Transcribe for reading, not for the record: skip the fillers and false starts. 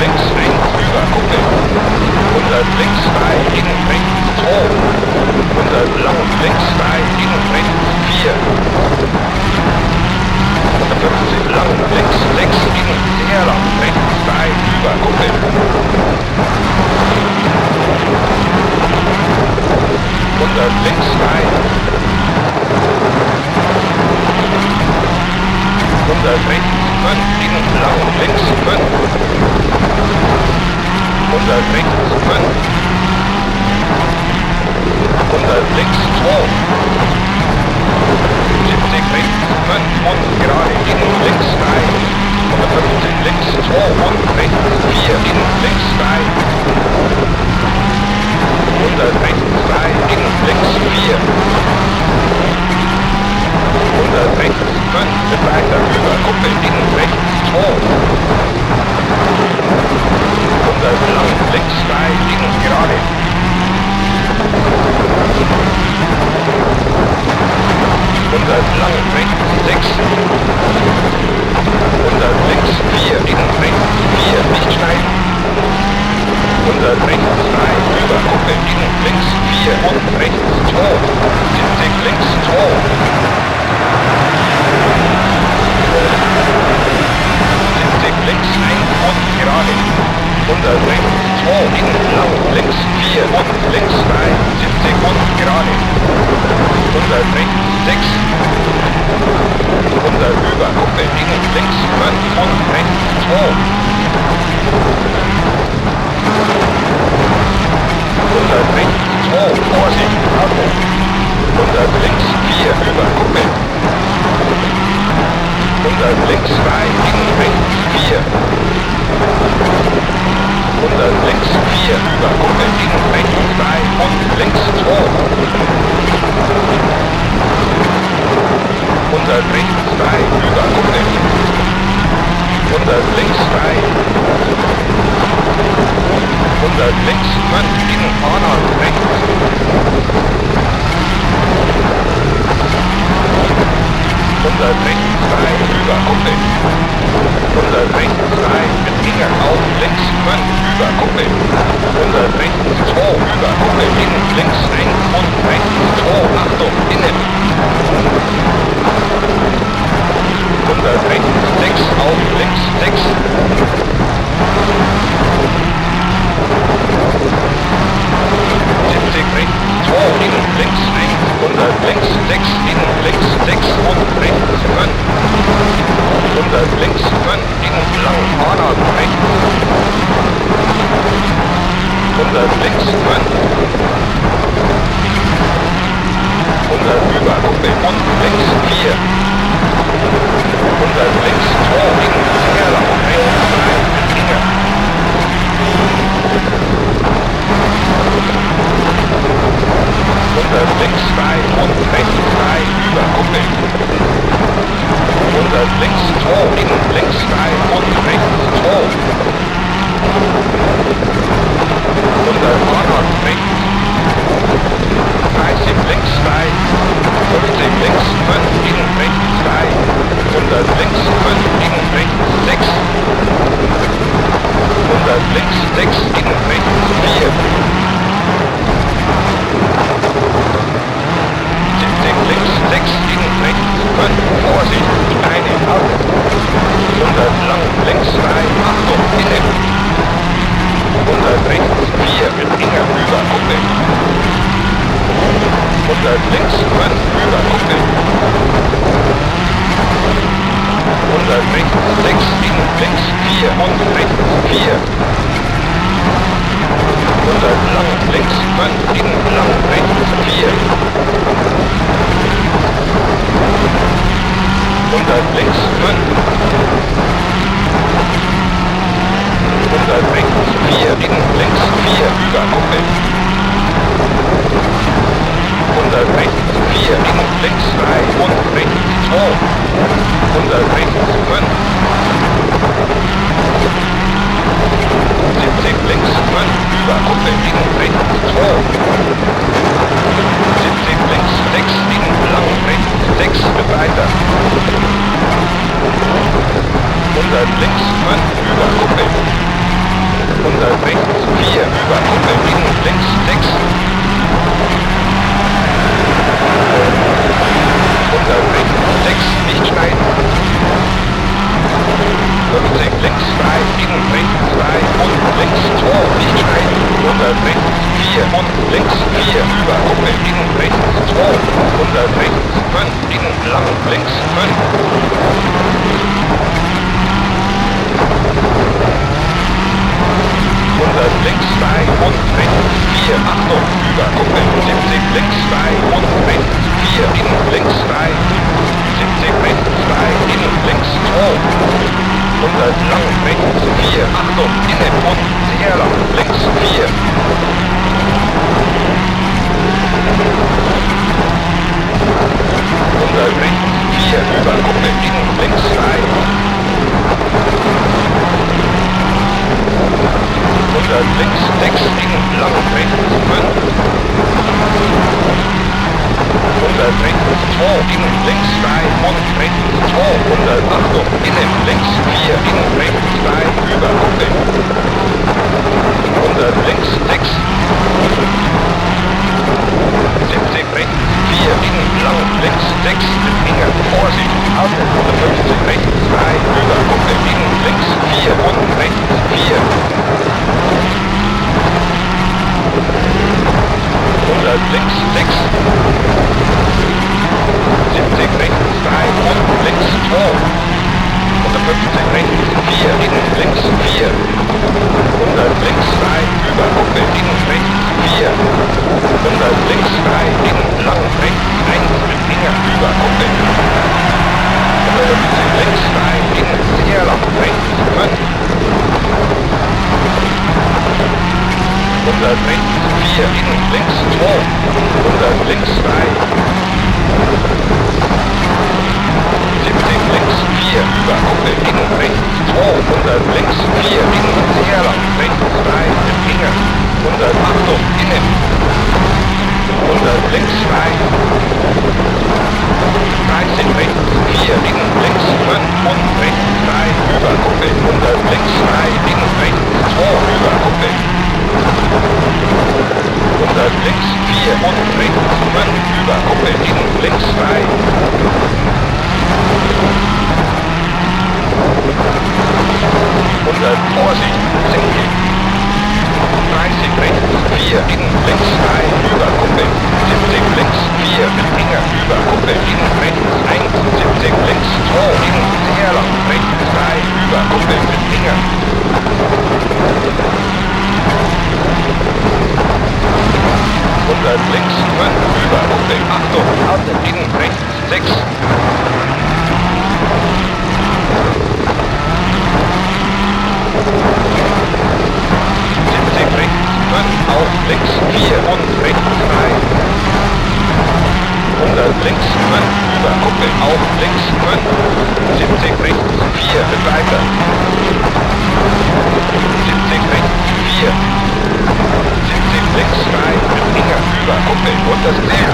links 1 über Kuppel. 100 links 3, innen rechts 2. 100 lang links 3, innen rechts 4. 150 lang links 6, innen sehr lang rechts 3 über Kuppel. 100 links 3. 100 rechts 5, innen lang links 5. 100 rechts 5. 100 links 2. 70 rechts 5 und gerade innen links 3. 150 links 2 und rechts 4, innen links 3. 100 rechts 3, innen links 4. 100 rechts 5, mit weiter über Kuppel, innen rechts 2. 100 lang links 3, innen gerade. 100 lang rechts 6. 100 links 4, innen rechts 4, nicht schneiden. 100 rechts 3, über Kuppel, innen links 4 und rechts 2. 70 links 2. 70 links 1 und gerade. 100 rechts 2, innen lang links 4 und links 3. 70 und gerade. 100 rechts 6. 100 über Kuppel, innen links 5 und rechts 2. 100 rechts 2, Vorsicht, Auto. 100 links 4 über Kuppel. 100 links 3, innen rechts 4. 100 links 4 über Kuppel, innen rechts 3 und links 2. 100 rechts 3 über Kuppel. 100 links 3. 100 links 5, innen Fahrrad rechts. 100 rechts 3 über Kuppel. 100 rechts 3 mit Finger auf links 5 über Kuppel. 100 rechts 2 über Kuppel, innen links 1 und rechts 2, Achtung, innen. 100 rechts 6 auf links 6. 70 rechts 2, innen links 1, 100 links 6, innen links 6 und rechts 5. 100 links 5, innen lang Fahrrad rechts. 100 links 5. 100 über Kuppel und links 4. 100 links 2, innen sehr lang rechts 3 mit Finger. 100 links 3 und rechts 3 über Kuppel. 100 links 2, innen links 3 und rechts 2. 100 Fahrrad rechts. 30 links 3. 50 links 5, innen rechts 3. 100 links 5, innen rechts 6. 100 links 6, innen rechts 4. 70 links 6, innen rechts 5, Vorsicht, eine Auto. 100 lang links 3, Achtung, innen. 100 rechts 4 mit Finger über Kuppel. 100 links 5 über Kuppel. 100 rechts 6, innen links 4 und rechts 4. 100 links 3 und rechts 4, Achtung, über Kuppel, 70 links 3 und rechts 4, innen links 3, 70 rechts 3, innen links 2, 100 lang rechts 4, Achtung, innen und sehr lang, links 4. 100 rechts 4, über Kuppel, innen links 3. 100 links 6, innen lang rechts 5. 100 rechts 2, innen links 3 und rechts 2. 100 Achtung, innen links 4, innen rechts 3, über Kuppel. 100 links 6. 70 rechts 4, innen lang links 6, mit Finger, Vorsicht, Alte, 150 rechts 3, über Kuppel, innen links 4 und rechts 4. 100 links 6. 70 rechts 3 und links 2. 150 rechts 4, innen links 4. 100 links 3, über Kuppel, innen rechts 4. 100 links 3, innen lang rechts 1, mit Finger über Kuppel. 150 links 3, innen sehr lang rechts 5. 100 rechts 4, innen links 2. 100 links 3. 70 links 4, über Kuppel, innen rechts 2. 100 links 4, innen sehr lang rechts 3, mit Finger. 100 Achtung, innen. 100 links 3. 30 rechts 4, innen links 5 und rechts 3, über Kuppel. 100 links 3, innen rechts 2, über Kuppel. 100 links 4 und rechts 5, über Kuppel, innen links 3. 100 Vorsicht, sinken. 30 rechts 4, innen links 3, über Kuppel. 70 links 4, mit Finger über Kuppel, innen rechts 1. 70 links 2, innen sehr lang, rechts 3, über Kuppel, mit Finger. 100 links 5, über Kuppel, Achtung, Alte, innen rechts 6. 70 rechts 5, auf links 4 und rechts 3. 100 links 5, über Kuppel, auf links 5. 70 rechts 4, mit weiter. 70 rechts 4. 70 links 3, mit Finger über Kuppel und das Meer.